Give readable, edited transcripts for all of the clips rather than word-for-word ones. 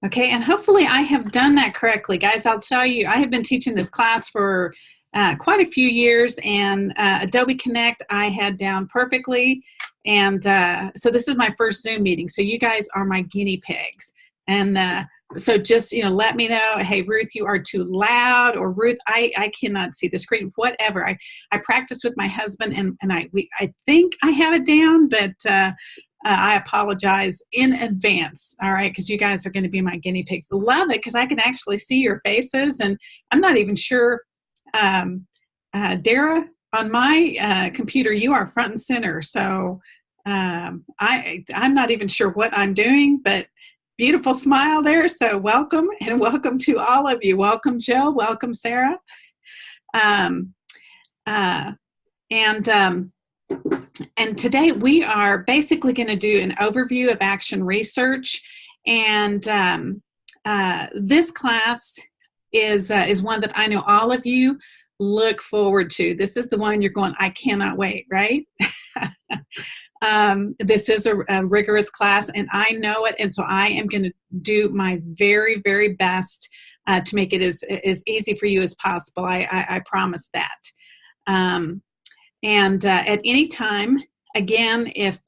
Okay, and hopefully I have done that correctly. Guys, I'll tell you, I have been teaching this class for quite a few years, and Adobe Connect I had down perfectly. And so this is my first Zoom meeting, so you guys are my guinea pigs. And so just, let me know, hey, Ruth, you are too loud, or Ruth, I cannot see the screen, whatever. I practiced with my husband, and I think I have it down, but I apologize in advance, all right, because you guys are going to be my guinea pigs. Love it, because I can actually see your faces, and I'm not even sure, Dara, on my computer, you are front and center, so I'm not even sure what I'm doing, but beautiful smile there, so welcome, and welcome to all of you. Welcome, Jill. Welcome, Sarah. Um, uh, and today we are basically going to do an overview of action research, and this class is one that I know all of you look forward to. This is the one you're going, I cannot wait, right? This is a rigorous class, and I know it, and so I am going to do my very, very best to make it as easy for you as possible. I promise that. And at any time, again, if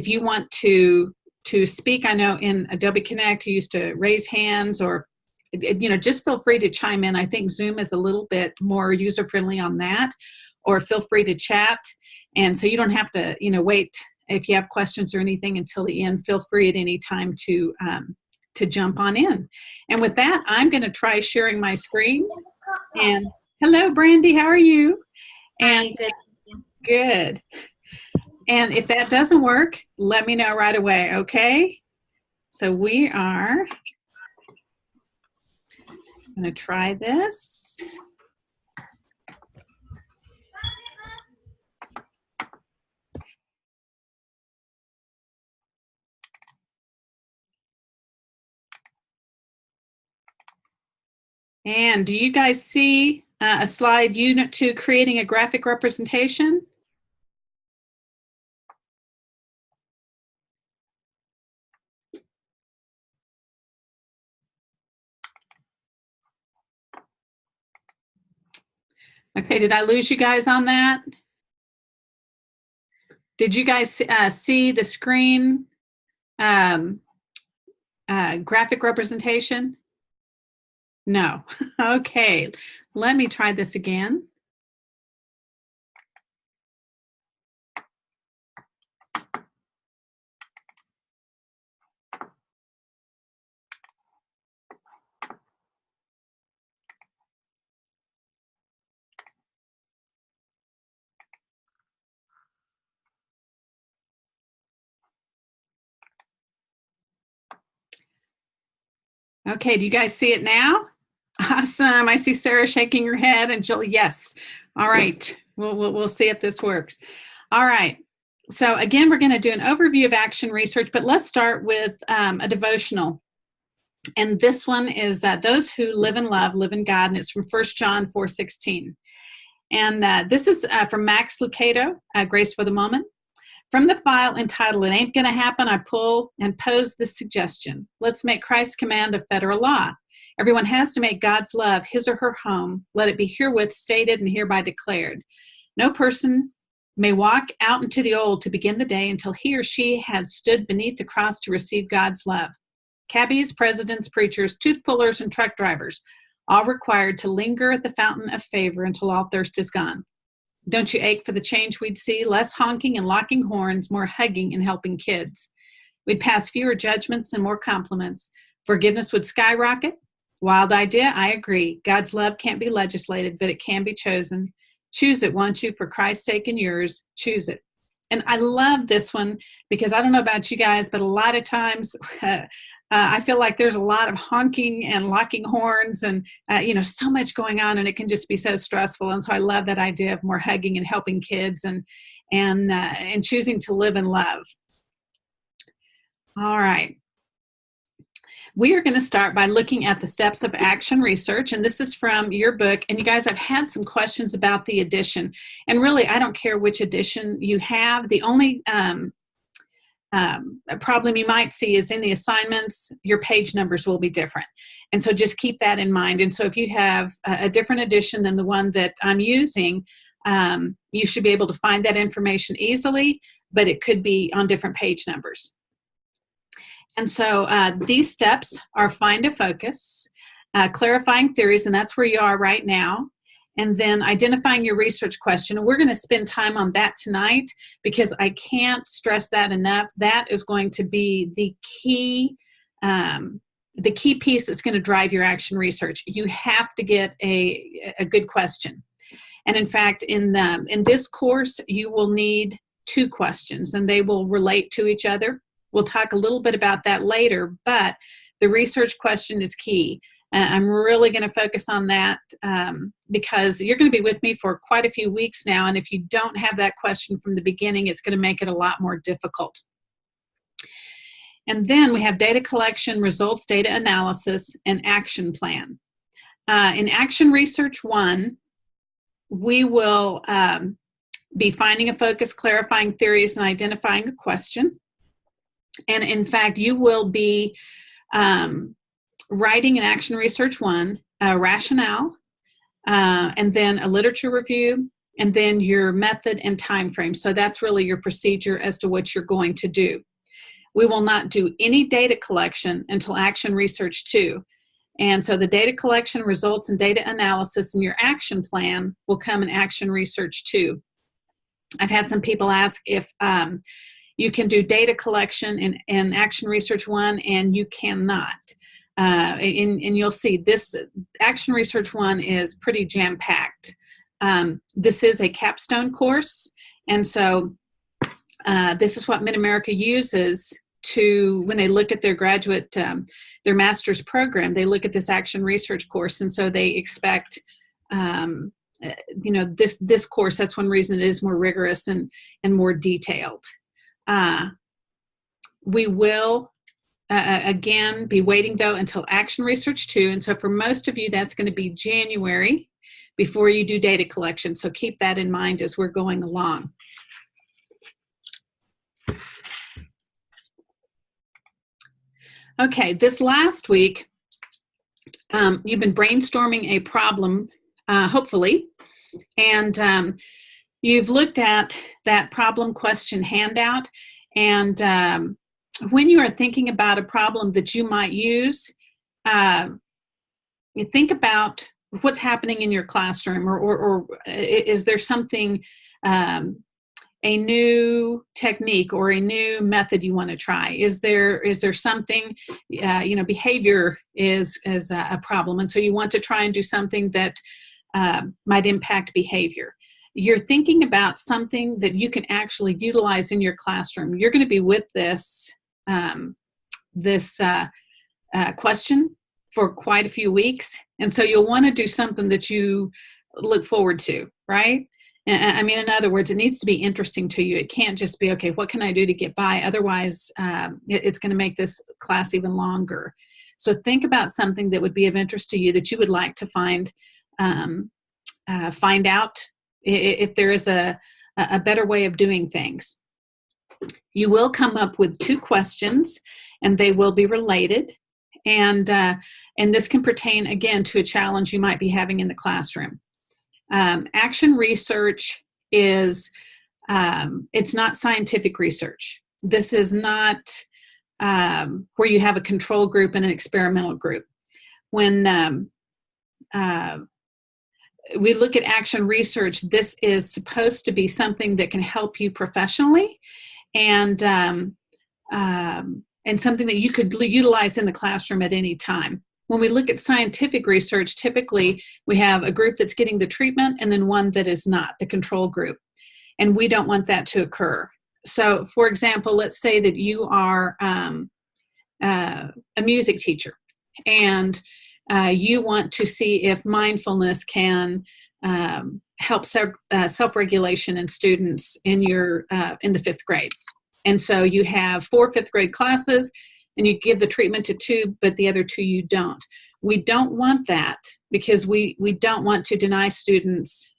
you want to speak, I know in Adobe Connect you used to raise hands, or just feel free to chime in. I think Zoom is a little bit more user friendly on that, or feel free to chat. And so you don't have to wait if you have questions or anything until the end. Feel free at any time to jump on in. And with that, I'm going to try sharing my screen. And hello, Brandy, how are you? And good. And if that doesn't work, let me know right away, okay? So we are going to try this. And do you guys see a slide, Unit 2, creating a graphic representation? Okay, did I lose you guys on that? Did you guys see the screen graphic representation? No. Okay, let me try this again. Okay, do you guys see it now? Awesome. I see Sarah shaking her head, and Jill, yes. All right, we'll see if this works. All right. So again, we're going to do an overview of action research, but let's start with a devotional. And this one is those who live in love, live in God, and it's from 1 John 4:16. And this is from Max Lucado, Grace for the Moment. From the file entitled, It Ain't Gonna Happen, I pull and pose this suggestion. Let's make Christ's command a federal law. Everyone has to make God's love his or her home. Let it be herewith stated and hereby declared. No person may walk out into the old to begin the day until he or she has stood beneath the cross to receive God's love. Cabbies, presidents, preachers, tooth pullers, and truck drivers, all required to linger at the fountain of favor until all thirst is gone. Don't you ache for the change we'd see? Less honking and locking horns, more hugging and helping kids. We'd pass fewer judgments and more compliments. Forgiveness would skyrocket. Wild idea, I agree. God's love can't be legislated, but it can be chosen. Choose it, won't you? For Christ's sake and yours, choose it. And I love this one because I don't know about you guys, but a lot of times I feel like there's a lot of honking and locking horns and, so much going on, and it can just be so stressful. And so I love that idea of more hugging and helping kids and choosing to live in love. All right. We are going to start by looking at the steps of action research, and this is from your book. And you guys, I've had some questions about the edition, and really, I don't care which edition you have. The only a problem you might see is in the assignments, your page numbers will be different. And so just keep that in mind. And so if you have a different edition than the one that I'm using, you should be able to find that information easily, but it could be on different page numbers. And so these steps are find a focus, clarifying theories, and that's where you are right now, and then identifying your research question. And we're going to spend time on that tonight because I can't stress that enough. That is going to be the key piece that's going to drive your action research. You have to get a good question. And in fact, in this course, you will need 2 questions, and they will relate to each other. We'll talk a little bit about that later, but the research question is key. I'm really going to focus on that because you're going to be with me for quite a few weeks now, and if you don't have that question from the beginning, it's going to make it a lot more difficult. And then we have data collection, results, data analysis, and action plan. In Action Research 1, we will be finding a focus, clarifying theories, and identifying a question. And in fact, you will be writing in Action Research 1, a rationale, and then a literature review, and then your method and time frame. So that's really your procedure as to what you're going to do. We will not do any data collection until Action Research 2. And so the data collection, results, and data analysis in your action plan will come in Action Research 2. I've had some people ask if you can do data collection in Action Research 1, and you cannot. And you'll see this Action Research 1 is pretty jam-packed. This is a capstone course, and so this is what Mid-America uses to, when they look at their graduate, their master's program, they look at this Action Research course, and so they expect, this course, that's one reason it is more rigorous and more detailed. We will again be waiting though until Action Research 2, and so for most of you that's going to be January before you do data collection, so keep that in mind as we're going along. Okay, this last week you've been brainstorming a problem, hopefully, and you've looked at that problem question handout, and when you are thinking about a problem that you might use, you think about what's happening in your classroom, or is there something, a new technique or a new method you want to try? Is there something, behavior is a problem, and so you want to try and do something that might impact behavior. You're thinking about something that you can actually utilize in your classroom. You're going to be with this question for quite a few weeks, and so you'll want to do something that you look forward to, right? I mean, in other words, it needs to be interesting to you. It can't just be, okay, what can I do to get by? Otherwise, it's going to make this class even longer. So think about something that would be of interest to you that you would like to find out if there is a better way of doing things. You will come up with 2 questions, and they will be related. And this can pertain, again, to a challenge you might be having in the classroom. Action research is, it's not scientific research. This is not where you have a control group and an experimental group. When we look at action research, this is supposed to be something that can help you professionally, and something that you could utilize in the classroom at any time. When we look at scientific research, typically we have a group that's getting the treatment and then one that is not, the control group. And we don't want that to occur. So, for example, let's say that you are a music teacher, and you want to see if mindfulness can help self-regulation in students in the 5th grade. And so you have 4 5th grade classes, and you give the treatment to 2, but the other 2 you don't. We don't want that, because we don't want to deny students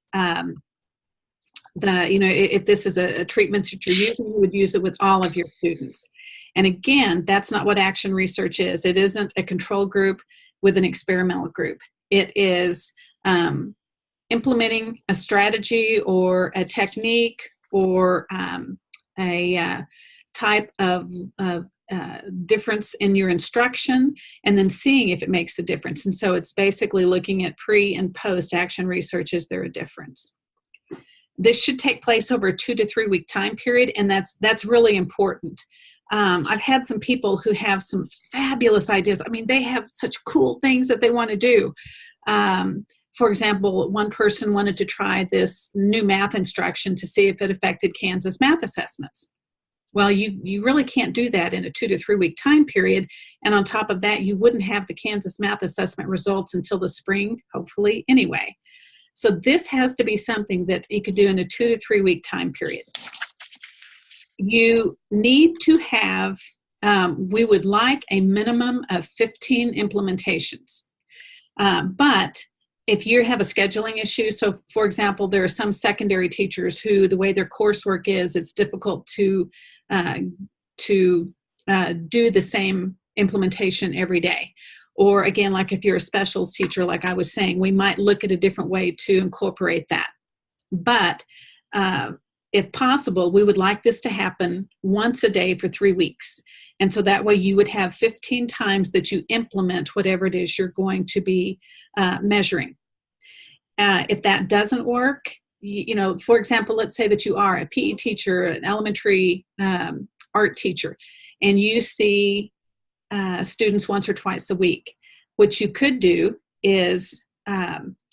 If this is a treatment that you're using, you would use it with all of your students. And again, that's not what action research is. It isn't a control group with an experimental group. It is implementing a strategy or a technique or a type of difference in your instruction, and then seeing if it makes a difference. And so it's basically looking at pre and post action research. Is there a difference? This should take place over a 2 to 3 week time period, and that's really important. I've had some people who have some fabulous ideas. I mean, they have such cool things that they want to do. For example, one person wanted to try this new math instruction to see if it affected Kansas math assessments. Well, you really can't do that in a 2 to 3 week time period. And on top of that, you wouldn't have the Kansas math assessment results until the spring, hopefully, anyway. So this has to be something that you could do in a 2 to 3 week time period. You need to have, we would like a minimum of 15 implementations. But if you have a scheduling issue, so for example, there are some secondary teachers who the way their coursework is, it's difficult to do the same implementation every day. Or again, like if you're a specials teacher, like I was saying, we might look at a different way to incorporate that. But if possible, we would like this to happen once a day for 3 weeks. And so that way you would have 15 times that you implement whatever it is you're going to be measuring. If that doesn't work, for example, let's say that you are a PE teacher, an elementary art teacher, and you see students once or twice a week. What you could do is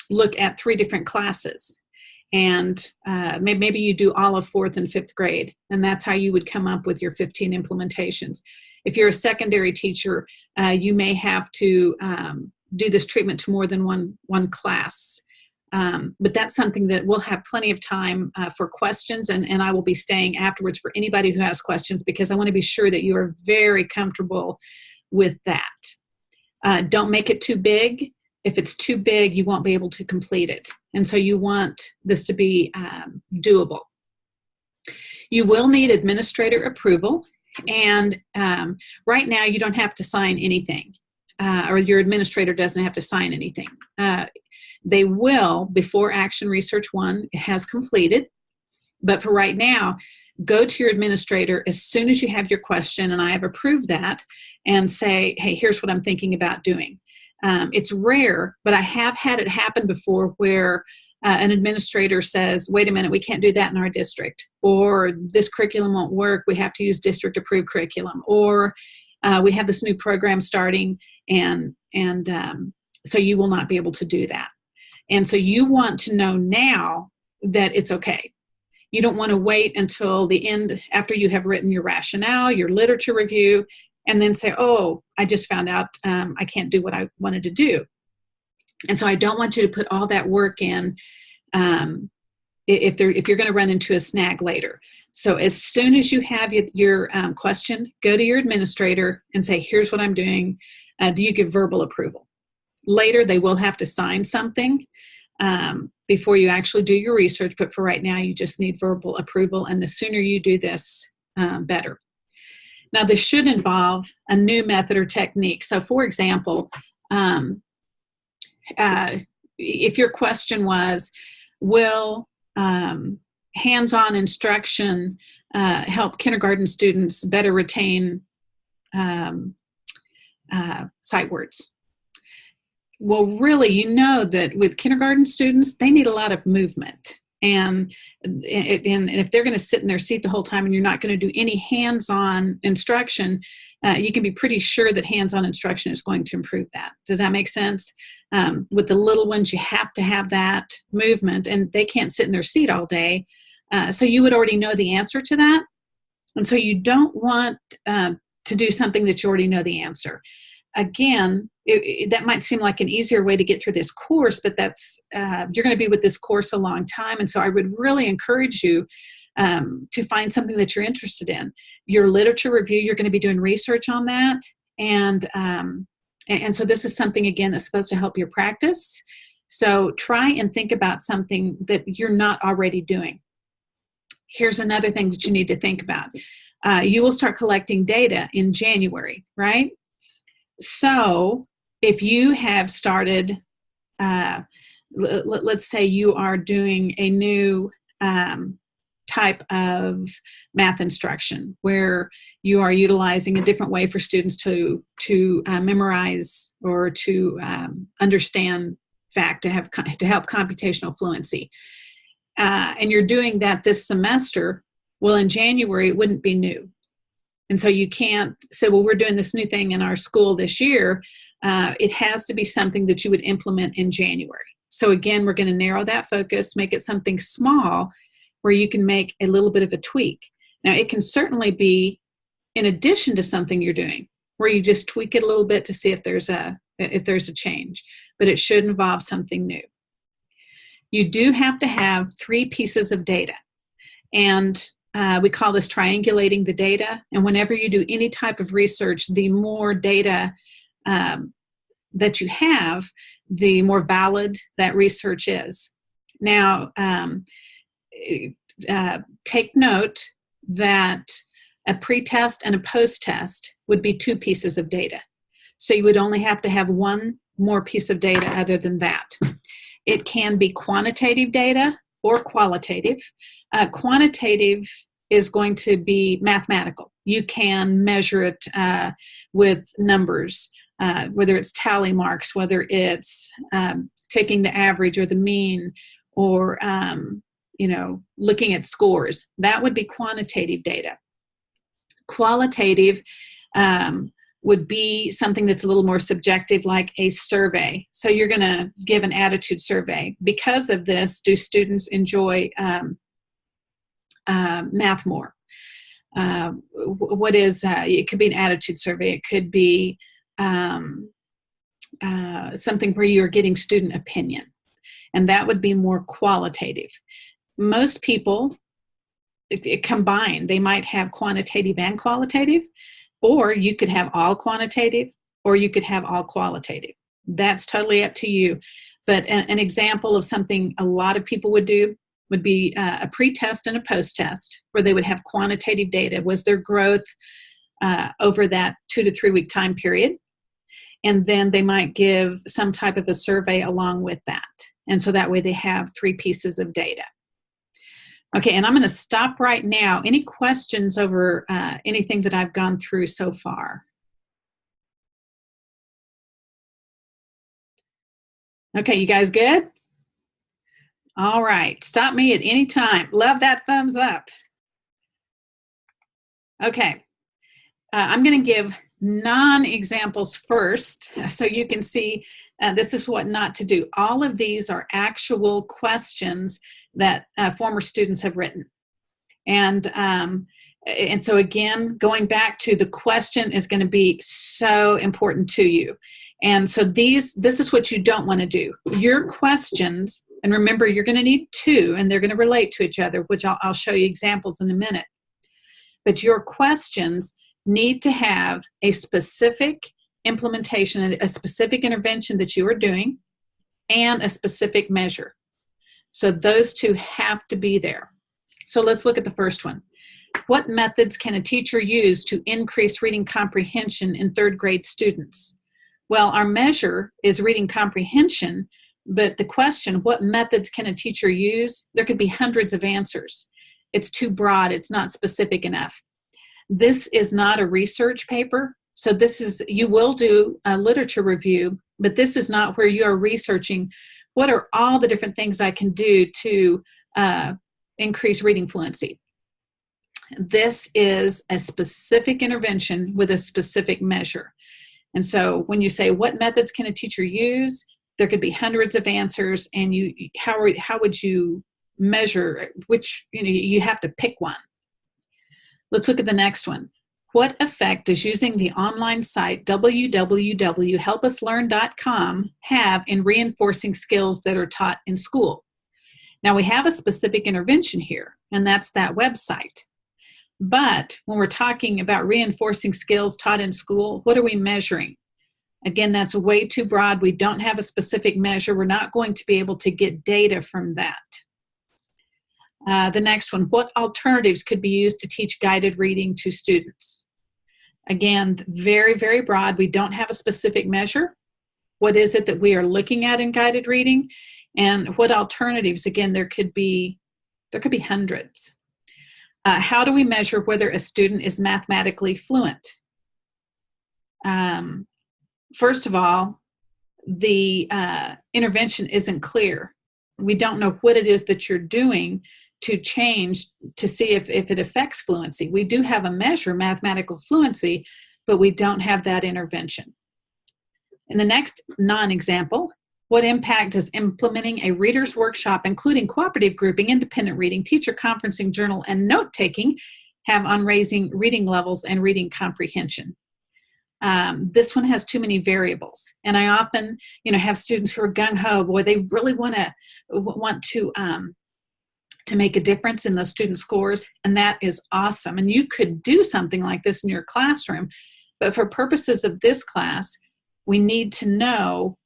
look at 3 different classes. And maybe you do all of 4th and 5th grade, and that's how you would come up with your 15 implementations. If you're a secondary teacher, you may have to do this treatment to more than one class. But that's something that we'll have plenty of time for questions, and I will be staying afterwards for anybody who has questions, because I want to be sure that you are very comfortable with that. Don't make it too big. If it's too big, you won't be able to complete it. And so you want this to be doable. You will need administrator approval. And right now, you don't have to sign anything, or your administrator doesn't have to sign anything. They will before Action Research 1 has completed. But for right now, go to your administrator as soon as you have your question, and I have approved that, and say, hey, here's what I'm thinking about doing. It's rare, but I have had it happen before where an administrator says, wait a minute, we can't do that in our district, or this curriculum won't work, we have to use district approved curriculum, or we have this new program starting, and so you will not be able to do that. And so you want to know now that it's okay. You don't want to wait until the end after you have written your rationale, your literature review, and then say, oh, I just found out I can't do what I wanted to do. And so I don't want you to put all that work in if you're going to run into a snag later. So as soon as you have your question, go to your administrator and say, here's what I'm doing. Do you give verbal approval? Later, they will have to sign something before you actually do your research. But for right now, you just need verbal approval. And the sooner you do this, better. Now, this should involve a new method or technique. So, for example, if your question was, will hands-on instruction help kindergarten students better retain sight words? Well, really, you know that with kindergarten students, they need a lot of movement. And if they're going to sit in their seat the whole time and you're not going to do any hands-on instruction, you can be pretty sure that hands-on instruction is going to improve that. Does that make sense? With the little ones, you have to have that movement, and they can't sit in their seat all day. So you would already know the answer to that. And so you don't want to do something that you already know the answer. Again, that might seem like an easier way to get through this course, but that's you're going to be with this course a long time. And so I would really encourage you to find something that you're interested in. Your literature review, you're going to be doing research on that. And so this is something, again, that's supposed to help your practice. So try and think about something that you're not already doing. here's another thing that you need to think about. You will start collecting data in January, right? So if you have started, let's say you are doing a new type of math instruction where you are utilizing a different way for students to memorize or to understand fact, to help computational fluency. And you're doing that this semester, well, in January, it wouldn't be new. And so you can't say, well, we're doing this new thing in our school this year. It has to be something that you would implement in January. So again, we're going to narrow that focus, make it something small where you can make a little bit of a tweak. Now, it can certainly be in addition to something you're doing, where you just tweak it a little bit to see if there's a change, but it should involve something new. You do have to have 3 pieces of data, and we call this triangulating the data. And whenever you do any type of research, the more data that you have, the more valid that research is. Now, take note that a pre-test and a post-test would be 2 pieces of data. So you would only have to have 1 more piece of data other than that. It can be quantitative data or qualitative. Quantitative is going to be mathematical. You can measure it with numbers, whether it's tally marks, whether it's taking the average or the mean, or looking at scores. That would be quantitative data. Qualitative would be something that's a little more subjective, like a survey. So you're going to give an attitude survey. Because of this, do students enjoy math more? It could be an attitude survey. It could be something where you're getting student opinion. And that would be more qualitative. Most people combine. They might have quantitative and qualitative, or you could have all quantitative, or you could have all qualitative. That's totally up to you. But an example of something a lot of people would do would be a pre-test and a post-test, where they would have quantitative data. Was their growth over that 2 to 3 week time period? And then they might give some type of a survey along with that. And so that way they have 3 pieces of data. Okay, and I'm going to stop right now. Any questions over anything that I've gone through so far? Okay, you guys good? All right, stop me at any time. Love that thumbs up. Okay, I'm going to give non-examples first, so you can see this is what not to do. All of these are actual questions that former students have written. And so again, going back to the question is going to be so important to you. And so this is what you don't want to do. Your questions, and remember, you're going to need 2, and they're going to relate to each other, which I'll show you examples in a minute. But your questions need to have a specific implementation, a specific intervention that you are doing, and a specific measure. So those 2 have to be there. So let's look at the first one. What methods can a teacher use to increase reading comprehension in 3rd grade students? Well, our measure is reading comprehension, but the question, what methods can a teacher use? There could be hundreds of answers. It's too broad. It's not specific enough. This is not a research paper. So you will do a literature review, but this is not where you are researching what are all the different things I can do to increase reading fluency. This is a specific intervention with a specific measure. And so when you say, what methods can a teacher use? There could be hundreds of answers, and how would you measure which, you have to pick one. Let's look at the next one. What effect does using the online site www.helpuslearn.com have in reinforcing skills that are taught in school? Now, we have a specific intervention here, and that's that website. But when we're talking about reinforcing skills taught in school, what are we measuring? Again, that's way too broad. We don't have a specific measure. We're not going to be able to get data from that. The next one, what alternatives could be used to teach guided reading to students? Again, very, very broad. We don't have a specific measure. What is it that we are looking at in guided reading? And what alternatives? Again, there could be hundreds. How do we measure whether a student is mathematically fluent? First of all, the intervention isn't clear. We don't know what it is that you're doing to change to see if it affects fluency. We do have a measure, mathematical fluency, but we don't have that intervention. In the next non-example, what impact does implementing a reader's workshop, including cooperative grouping, independent reading, teacher conferencing, journal, and note-taking, have on raising reading levels and reading comprehension? This one has too many variables, and I often, have students who are gung-ho. Boy, they really want to make a difference in those student scores, and that is awesome. And you could do something like this in your classroom, but for purposes of this class, we need to know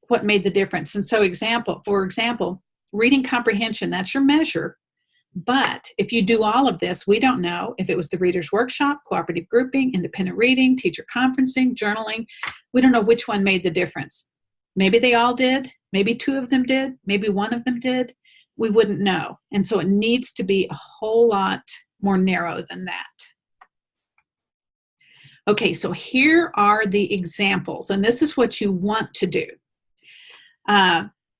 what made the difference. And so for example, reading comprehension, that's your measure. But if you do all of this, we don't know if it was the reader's workshop, cooperative grouping, independent reading, teacher conferencing, journaling. We don't know which one made the difference. Maybe they all did. Maybe 2 of them did. Maybe 1 of them did. We wouldn't know. And so it needs to be a whole lot more narrow than that. Okay, so here are the examples, and this is what you want to do.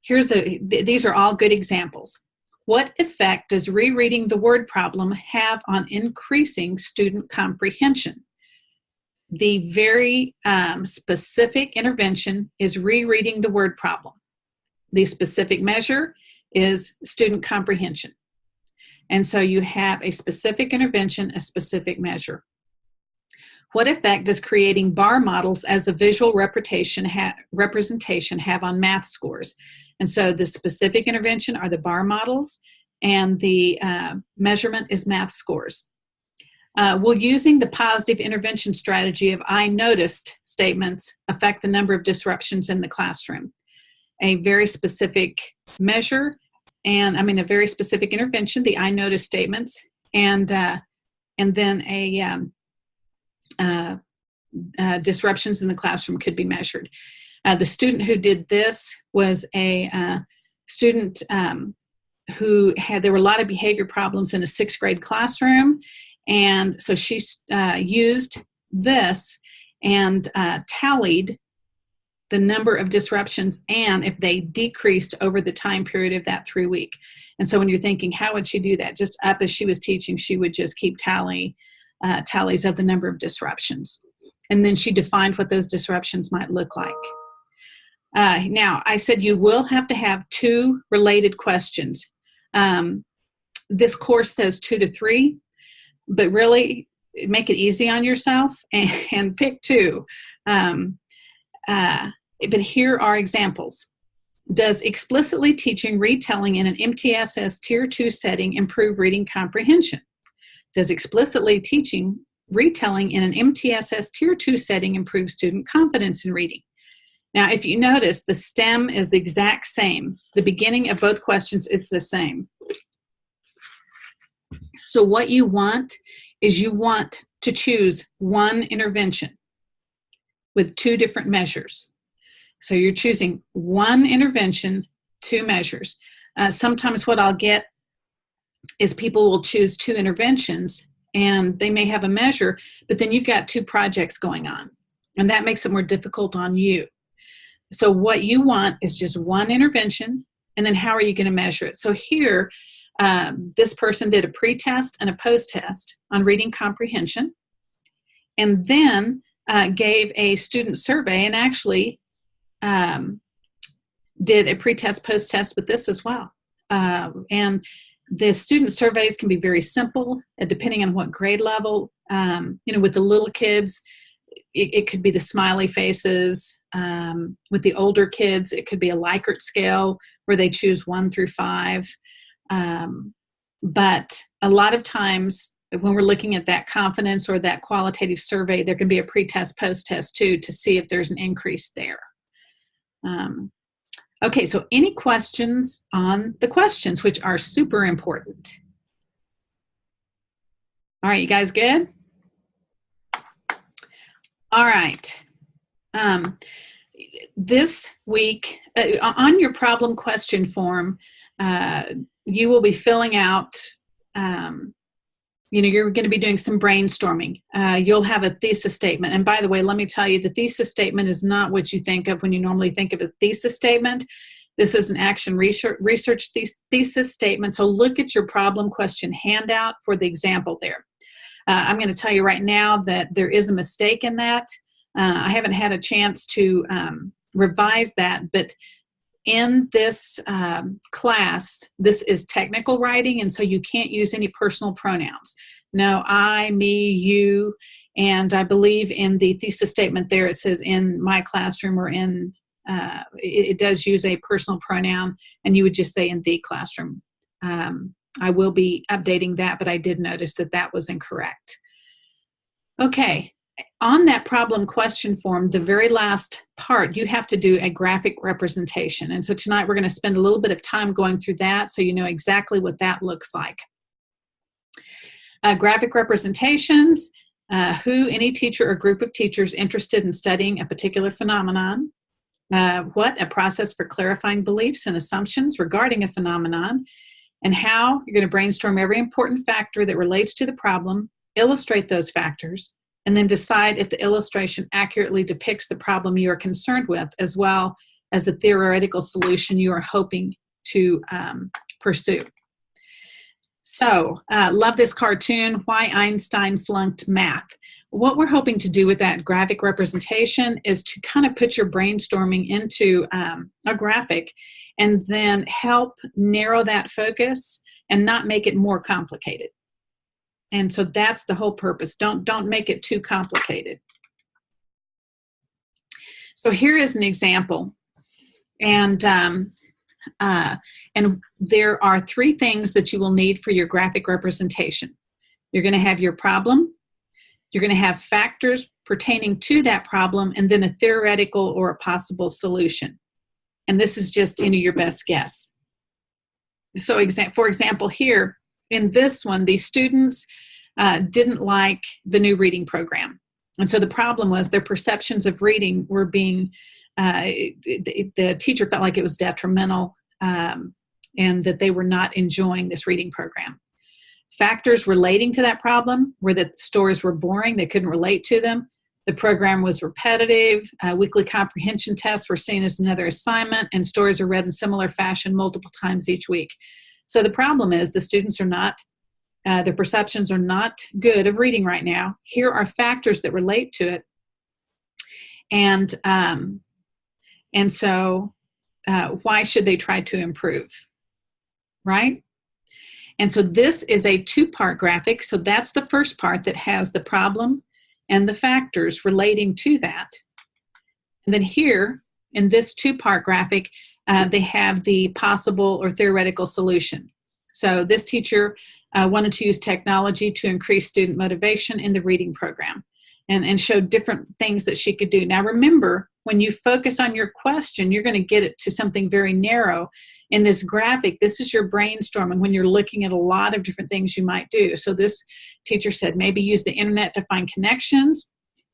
These are all good examples. What effect does rereading the word problem have on increasing student comprehension? The very specific intervention is rereading the word problem. The specific measure is student comprehension. And so you have a specific intervention, a specific measure. What effect does creating bar models as a visual representation have on math scores? And so the specific intervention are the bar models, and the measurement is math scores. Will using the positive intervention strategy of I noticed statements affect the number of disruptions in the classroom? A very specific measure, and a very specific intervention, the I noticed statements, and then disruptions in the classroom could be measured. The student who did this was a student there were a lot of behavior problems in a 6th grade classroom, and so she used this and tallied the number of disruptions and if they decreased over the time period of that 3-week. And so when you're thinking, how would she do that? Just up as she was teaching, she would just keep tallies of the number of disruptions. And then she defined what those disruptions might look like. Now, I said you will have to have 2 related questions. This course says 2 to 3, but really make it easy on yourself and pick 2. But here are examples. Does explicitly teaching retelling in an MTSS Tier 2 setting improve reading comprehension? Does explicitly teaching retelling in an MTSS Tier 2 setting improve student confidence in reading? Now, if you notice, the STEM is the exact same. The beginning of both questions is the same. So what you want is you want to choose one intervention with 2 different measures. So you're choosing one intervention, 2 measures. Sometimes what I'll get is people will choose 2 interventions and they may have a measure, but then you've got 2 projects going on, and that makes it more difficult on you. So what you want is just one intervention, and then how are you going to measure it? So here, this person did a pre-test and a post-test on reading comprehension, and then gave a student survey and actually did a pre-test, post-test with this as well. And the student surveys can be very simple, depending on what grade level. With the little kids, it could be the smiley faces. With the older kids, it could be a Likert scale where they choose 1 through 5. But a lot of times when we're looking at that confidence or that qualitative survey, there can be a pre-test, post-test too, to see if there's an increase there. Okay, so any questions on the questions, which are super important? All right, you guys good? All right. This week, on your problem question form, you will be filling out, you're going to be doing some brainstorming. You'll have a thesis statement. And by the way, let me tell you, the thesis statement is not what you think of when you normally think of a thesis statement. This is an action research thesis statement. So look at your problem question handout for the example there. I'm going to tell you right now that there is a mistake in that. I haven't had a chance to revise that, but in this class, this is technical writing, and so you can't use any personal pronouns. No, I, me, you, and I believe in the thesis statement there it says in my classroom, or in, it does use a personal pronoun, and you would just say in the classroom. I will be updating that, but I did notice that that was incorrect. Okay. On that problem question form, the very last part, you have to do a graphic representation. And so tonight we're going to spend a little bit of time going through that so you know exactly what that looks like. Graphic representations, who, any teacher or group of teachers interested in studying a particular phenomenon. What, a process for clarifying beliefs and assumptions regarding a phenomenon. And how, you're going to brainstorm every important factor that relates to the problem, illustrate those factors, and then decide if the illustration accurately depicts the problem you are concerned with, as well as the theoretical solution you are hoping to pursue. So, love this cartoon, Why Einstein Flunked Math. What we're hoping to do with that graphic representation is to kind of put your brainstorming into a graphic and then help narrow that focus and not make it more complicated. And so that's the whole purpose. Don't make it too complicated. So here is an example. And there are three things that you will need for your graphic representation. You're going to have your problem. You're going to have factors pertaining to that problem, and then a theoretical or a possible solution. And this is just your best guess. So for example, here, in this one, the students didn't like the new reading program. And so the problem was their perceptions of reading were being, the teacher felt like it was detrimental and that they were not enjoying this reading program. Factors relating to that problem were that the stories were boring, they couldn't relate to them, the program was repetitive, weekly comprehension tests were seen as another assignment, and stories are read in similar fashion multiple times each week. So the problem is the students are not, their perceptions are not good of reading right now. Here are factors that relate to it. And so why should they try to improve, right? And so this is a two-part graphic. So that's the first part that has the problem and the factors relating to that. And then here, in this two-part graphic, they have the possible or theoretical solution. So this teacher wanted to use technology to increase student motivation in the reading program and showed different things that she could do. Now remember, when you focus on your question, you're going to get it to something very narrow. In this graphic, this is your brainstorming when you're looking at a lot of different things you might do. So this teacher said maybe use the internet to find connections.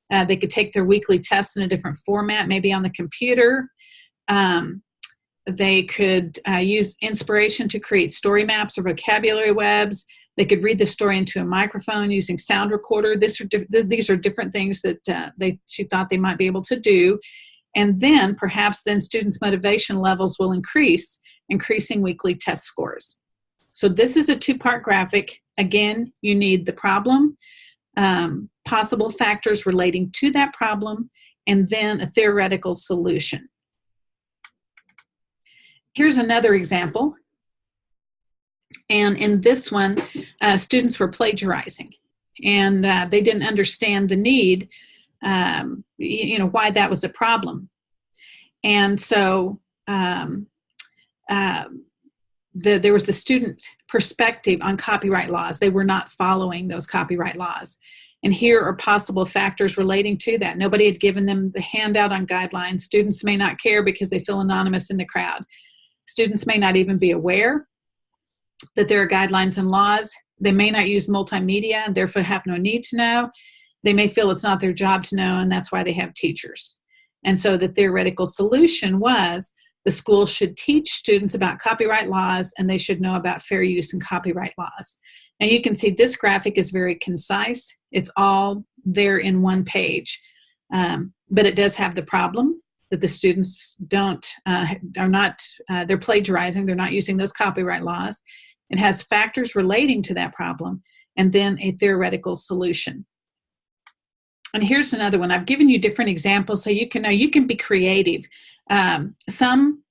They could take their weekly tests in a different format, maybe on the computer. They could use inspiration to create story maps or vocabulary webs. They could read the story into a microphone using sound recorder. These are different things that she thought they might be able to do. And then perhaps students' motivation levels will increase, increasing weekly test scores. So this is a two-part graphic. Again, you need the problem, possible factors relating to that problem, and then a theoretical solution. Here's another example. And in this one, students were plagiarizing. And they didn't understand the need, why that was a problem. And so there was the student perspective on copyright laws. They were not following those copyright laws. And here are possible factors relating to that. Nobody had given them the handout on guidelines. Students may not care because they feel anonymous in the crowd. Students may not even be aware that there are guidelines and laws. They may not use multimedia and therefore have no need to know. They may feel it's not their job to know, and that's why they have teachers. And so the theoretical solution was the school should teach students about copyright laws, and they should know about fair use and copyright laws. And you can see this graphic is very concise. It's all there in one page. But it does have the problem that the students they're plagiarizing, they're not using those copyright laws. It has factors relating to that problem, and then a theoretical solution. And here's another one. I've given you different examples so you can know you can be creative. Some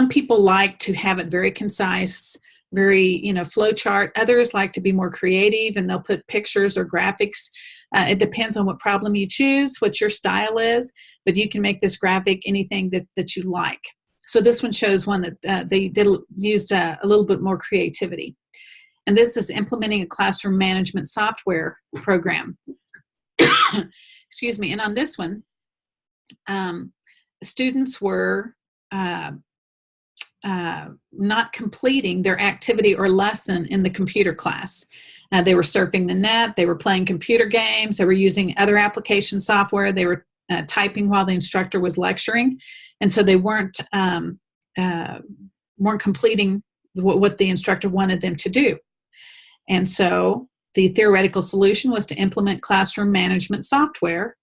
people like to have it very concise, very flow chart. Others like to be more creative, and they'll put pictures or graphics. It depends on what problem you choose, what your style is, but you can make this graphic anything that you like. So this one shows one that they used a little bit more creativity. And this is implementing a classroom management software program. Excuse me. And on this one, students were not completing their activity or lesson in the computer class. They were surfing the net, they were playing computer games, they were using other application software, they were typing while the instructor was lecturing, and so they weren't completing what the instructor wanted them to do. And so the theoretical solution was to implement classroom management software,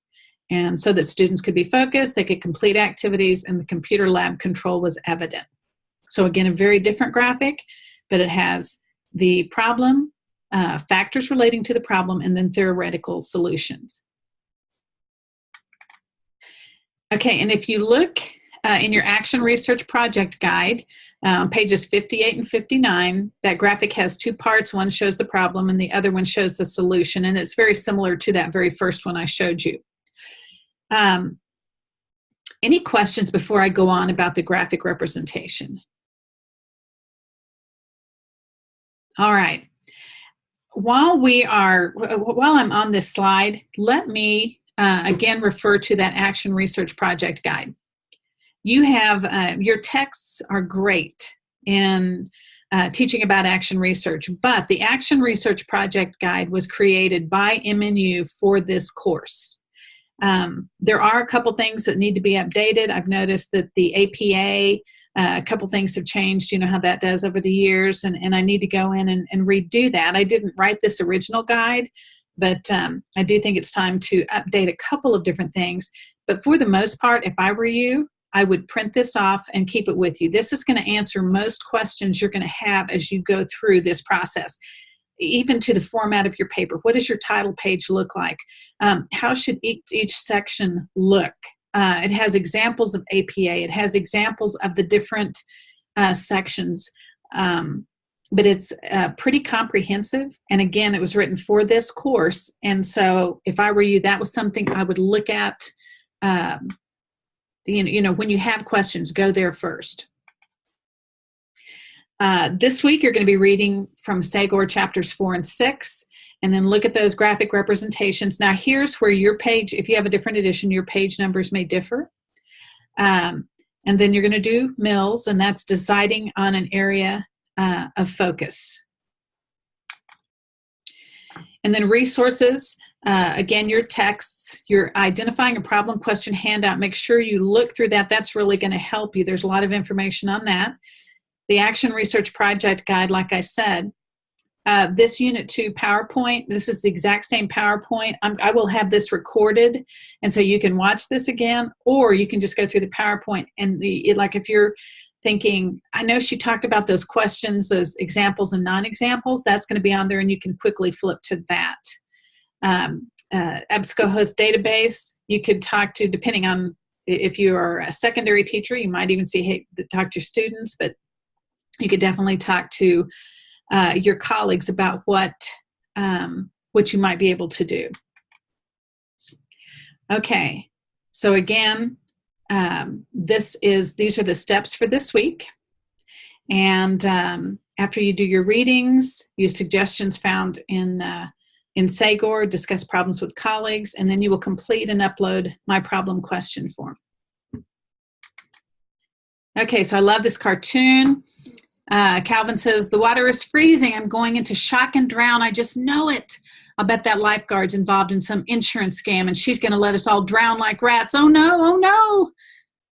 and so that students could be focused, they could complete activities, and the computer lab control was evident. So again, a very different graphic, but it has the problem, factors relating to the problem, and then theoretical solutions. Okay, and if you look in your Action Research Project Guide, pages 58 and 59, that graphic has two parts. One shows the problem, and the other one shows the solution, and it's very similar to that very first one I showed you. Any questions before I go on about the graphic representation? All right. While I'm on this slide, let me again refer to that Action Research Project Guide. You have, your texts are great in teaching about action research, but the Action Research Project Guide was created by MNU for this course. There are a couple things that need to be updated. I've noticed that the APA, a couple things have changed, you know how that does over the years, and I need to go in and redo that. I didn't write this original guide, but I do think it's time to update a couple of different things. But for the most part, if I were you, I would print this off and keep it with you. This is going to answer most questions you're going to have as you go through this process, even to the format of your paper. What does your title page look like? How should each section look? It has examples of APA. It has examples of the different sections, but it's pretty comprehensive. And again, it was written for this course. And so if I were you, that was something I would look at. When you have questions, go there first. This week, you're going to be reading from SAGOR chapters 4 and 6, and then look at those graphic representations. Now, here's where your page, if you have a different edition, your page numbers may differ. And then you're going to do Mills, and that's deciding on an area of focus. And then resources, again, your texts, you're identifying a problem question handout. Make sure you look through that. That's really going to help you. There's a lot of information on that. The Action Research Project Guide, like I said, this Unit 2 PowerPoint, this is the exact same PowerPoint. I will have this recorded, and so you can watch this again, or you can just go through the PowerPoint. And like if you're thinking, I know she talked about those questions, those examples and non-examples, that's going to be on there, and you can quickly flip to that. EBSCOhost database, you could talk to, depending on if you are a secondary teacher, you might even talk to your students, but you could definitely talk to your colleagues about what you might be able to do. Okay, so again, these are the steps for this week. And after you do your readings, use suggestions found in SAGOR, discuss problems with colleagues, and then you will complete and upload my problem question form. Okay, so I love this cartoon. Calvin says, the water is freezing. I'm going into shock and drown. I just know it. I'll bet that lifeguard's involved in some insurance scam and she's going to let us all drown like rats. Oh no, oh no.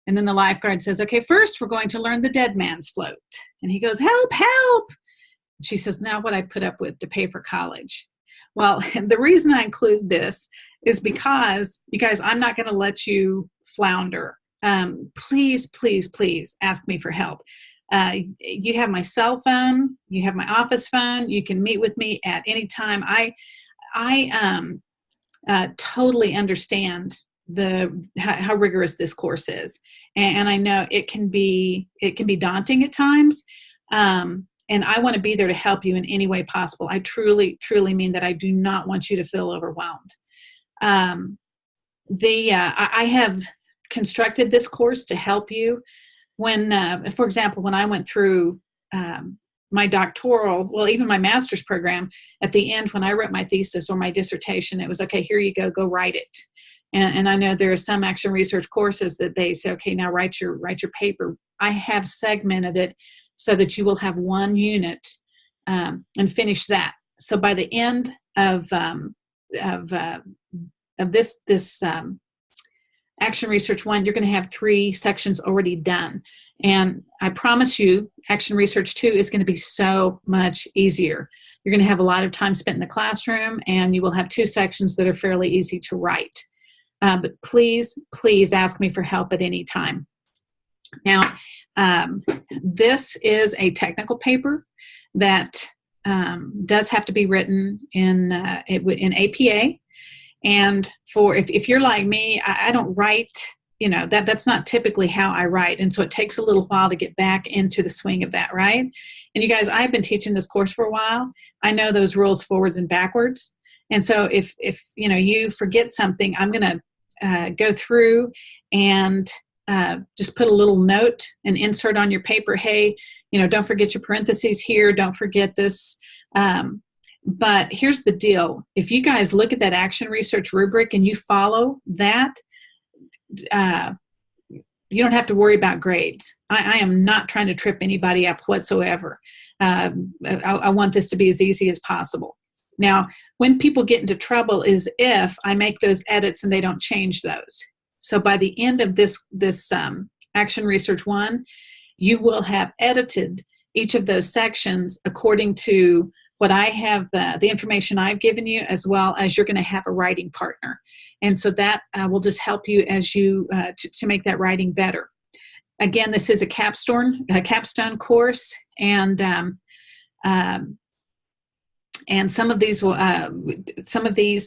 And then the lifeguard says, okay, first we're going to learn the dead man's float. And he goes, help, help. She says, now what I put up with to pay for college. Well, the reason I include this is because, you guys, I'm not going to let you flounder. Please, please, please ask me for help. You have my cell phone, you have my office phone, you can meet with me at any time. I totally understand how rigorous this course is. And I know it can be daunting at times. And I want to be there to help you in any way possible. I truly, truly mean that. I do not want you to feel overwhelmed. I have constructed this course to help you. When, for example, when I went through my doctoral, well, even my master's program, at the end, when I wrote my thesis or my dissertation, it was, okay, here you go write it. And I know there are some action research courses that they say, okay, now write your paper. I have segmented it so that you will have one unit and finish that. So by the end of this Action Research 1, you're going to have 3 sections already done. And I promise you, Action Research 2 is going to be so much easier. You're going to have a lot of time spent in the classroom, and you will have 2 sections that are fairly easy to write. But please, please ask me for help at any time. Now, this is a technical paper that does have to be written in APA. And if you're like me, I don't write, that's not typically how I write. And so it takes a little while to get back into the swing of that, right? And you guys, I've been teaching this course for a while. I know those rules forwards and backwards. And so if you forget something, I'm going to go through and just put a little note and insert on your paper, hey, don't forget your parentheses here, don't forget this. But here's the deal. If you guys look at that Action Research rubric and you follow that, you don't have to worry about grades. I am not trying to trip anybody up whatsoever. I want this to be as easy as possible. Now, when people get into trouble is if I make those edits and they don't change those. So by the end of this Action Research 1, you will have edited each of those sections according to what I have, the information I've given you, as well as you're going to have a writing partner. And so that will just help you as you to make that writing better. Again, this is a capstone course, and some of these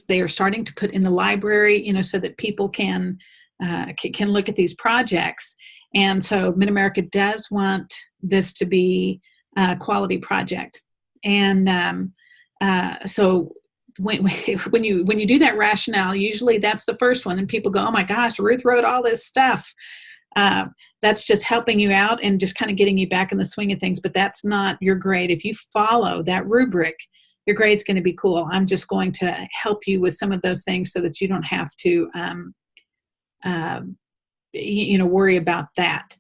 they are starting to put in the library, so that people can look at these projects. And so Mid-America does want this to be a quality project. And so when you do that rationale, usually that's the first one, and people go, oh my gosh, Ruth wrote all this stuff. That's just helping you out and just kind of getting you back in the swing of things, but that's not your grade. If you follow that rubric, your grade's going to be cool. I'm just going to help you with some of those things so that you don't have to worry about that.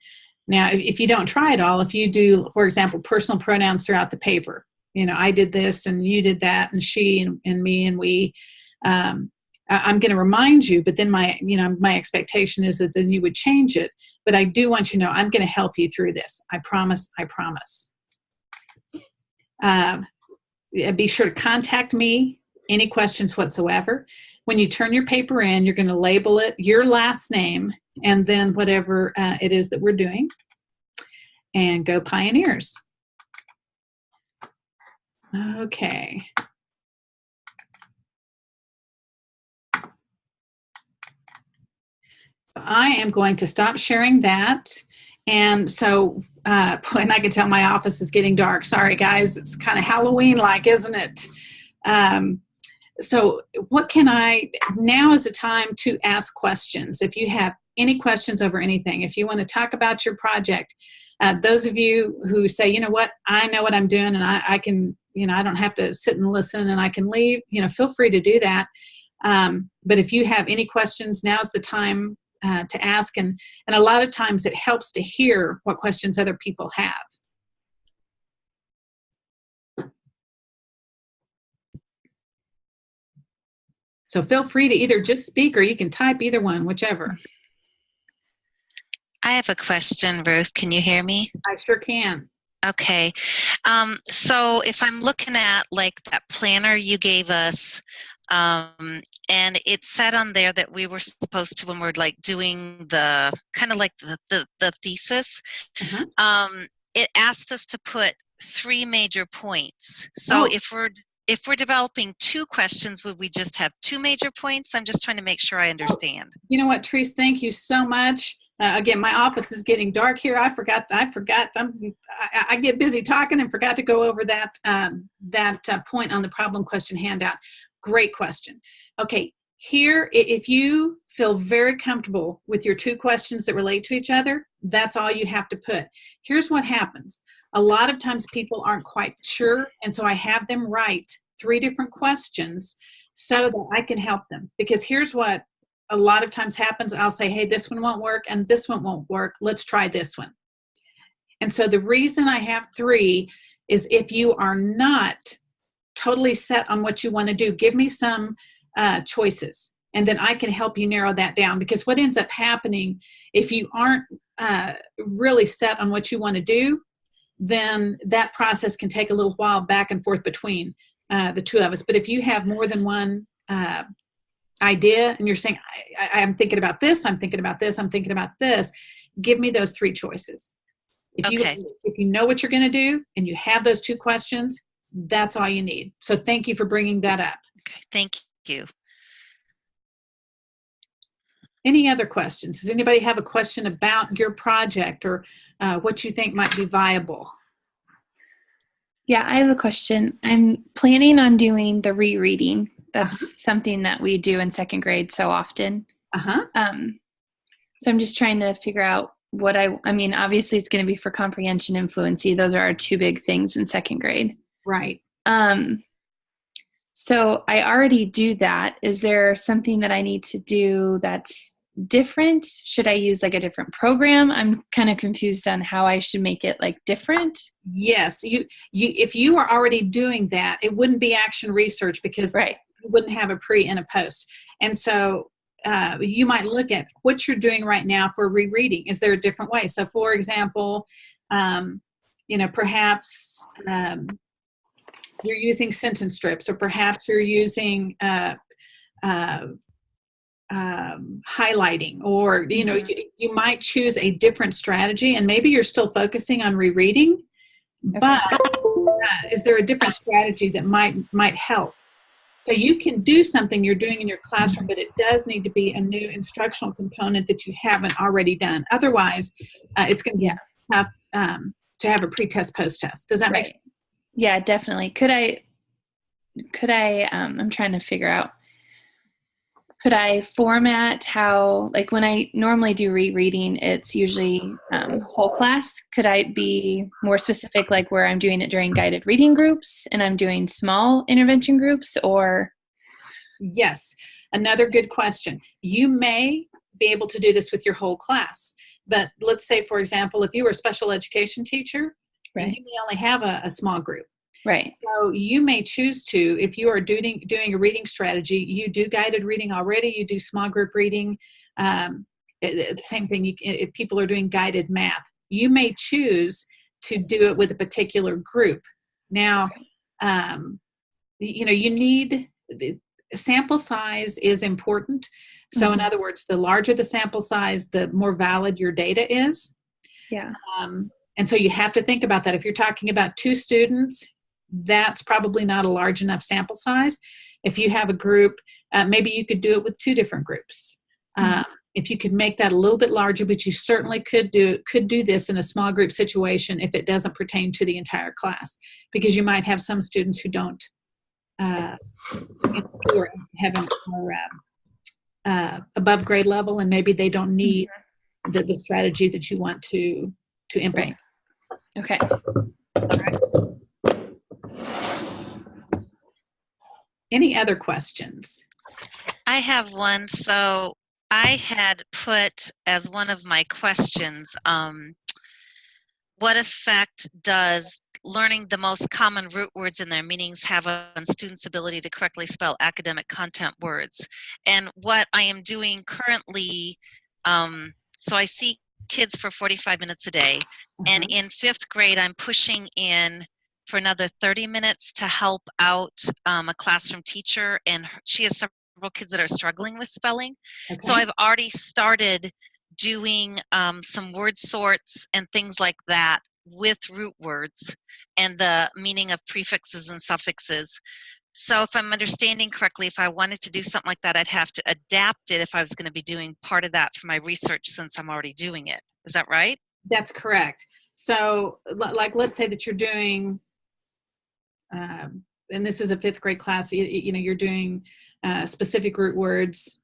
Now, if you don't try it all, if you do, for example, personal pronouns throughout the paper, I did this and you did that and she and me and we, I'm going to remind you, but then my expectation is that then you would change it. But I do want you to know I'm going to help you through this. I promise. I promise. Be sure to contact me, any questions whatsoever. When you turn your paper in, you're going to label it your last name and then whatever it is that we're doing. And go Pioneers. Okay. I am going to stop sharing that. And so, and I can tell my office is getting dark. Sorry, guys. It's kind of Halloween-like, isn't it? So now is the time to ask questions. If you have any questions over anything, if you want to talk about your project, those of you who say, you know what, I know what I'm doing and I can, I don't have to sit and listen and I can leave, feel free to do that. But if you have any questions, now's the time to ask. And a lot of times it helps to hear what questions other people have. So feel free to either just speak or you can type, either one, whichever. I have a question, Ruth. Can you hear me? I sure can. Okay. So if I'm looking at like that planner you gave us, and it said on there that we were supposed to, when we're like doing the kind of like the thesis, it asked us to put 3 major points. So if we're developing 2 questions, would we just have 2 major points? I'm just trying to make sure I understand. You know what, Therese, thank you so much. Again, my office is getting dark here. I get busy talking and forgot to go over that point on the problem question handout. Great question. Okay, here, if you feel very comfortable with your 2 questions that relate to each other, that's all you have to put. Here's what happens. A lot of times people aren't quite sure, and so I have them write 3 different questions so that I can help them. Because here's what a lot of times happens. I'll say, hey, this one won't work and this one won't work. Let's try this one. And so the reason I have 3 is if you are not totally set on what you want to do, give me some choices, and then I can help you narrow that down. Because what ends up happening, if you aren't really set on what you want to do, then that process can take a little while back and forth between the 2 of us. But if you have more than one idea and you're saying, I'm thinking about this, I'm thinking about this, I'm thinking about this, give me those 3 choices. If you know what you're going to do and you have those 2 questions, that's all you need. So thank you for bringing that up. Okay, thank you. Any other questions? Does anybody have a question about your project or what you think might be viable? Yeah, I have a question. I'm planning on doing the rereading. That's something that we do in 2nd grade so often. So I'm just trying to figure out what I mean, obviously it's going to be for comprehension and fluency. Those are our 2 big things in 2nd grade. Right. So I already do that. Is there something that I need to do that's different? Should I use like a different program? I'm kind of confused on how I should make it like different. Yes. If you are already doing that, it wouldn't be action research because right. You wouldn't have a pre and a post. And so you might look at what you're doing right now for rereading. Is there a different way? So for example, perhaps you're using sentence strips, or perhaps you're using highlighting, or you might choose a different strategy, and maybe you're still focusing on rereading, but is there a different strategy that might help? So you can do something you're doing in your classroom, but it does need to be a new instructional component that you haven't already done. Otherwise, it's going to be tough to have a pre-test, post-test. Does that make sense? Yeah, definitely. Could I, I'm trying to figure out, could I format how, like when I normally do rereading, it's usually whole class. Could I be more specific, like where I'm doing it during guided reading groups and I'm doing small intervention groups, or? Yes, another good question. You may be able to do this with your whole class, but let's say, for example, if you were a special education teacher, you may only have a small group. Right. So you may choose to, if you are doing a reading strategy, you do guided reading already, you do small group reading, same thing, if people are doing guided math, you may choose to do it with a particular group. Now, you need, sample size is important. So in other words, the larger the sample size, the more valid your data is. Yeah. And so you have to think about that. If you're talking about 2 students, that's probably not a large enough sample size. If you have a group, maybe you could do it with 2 different groups. If you could make that a little bit larger, but you certainly could do this in a small group situation if it doesn't pertain to the entire class, because you might have some students who don't who are above grade level, and maybe they don't need the strategy that you want to implement. Okay. All right. Any other questions? I have one. So I had put as one of my questions, what effect does learning the most common root words and their meanings have on students' ability to correctly spell academic content words? And what I am doing currently, so I see kids for 45 minutes a day, and in 5th grade, I'm pushing in for another 30 minutes to help out a classroom teacher, and she has several kids that are struggling with spelling. Okay. So I've already started doing some word sorts and things like that with root words and the meaning of prefixes and suffixes. So if I'm understanding correctly, if I wanted to do something like that, I'd have to adapt it if I was going to be doing part of that for my research, since I'm already doing it. Is that right? That's correct. So like, let's say that you're doing, and this is a 5th grade class, you're doing specific root words.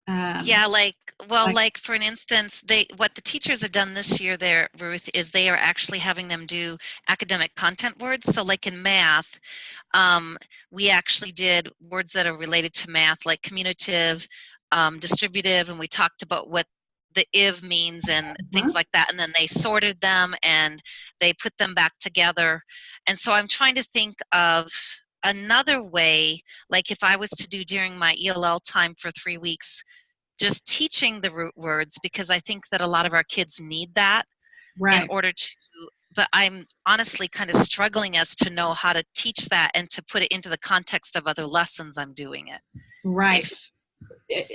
Yeah, like for an instance, what the teachers have done this year there, Ruth, is they are actually having them do academic content words. So like in math, we actually did words that are related to math, like commutative, distributive, and we talked about what the if means and things like that, and then they sorted them and they put them back together. And so I'm trying to think of another way, like if I was to do during my ELL time for 3 weeks, just teaching the root words, because I think that a lot of our kids need that in order to, but I'm honestly kind of struggling as to know how to teach that and to put it into the context of other lessons I'm doing it. Right.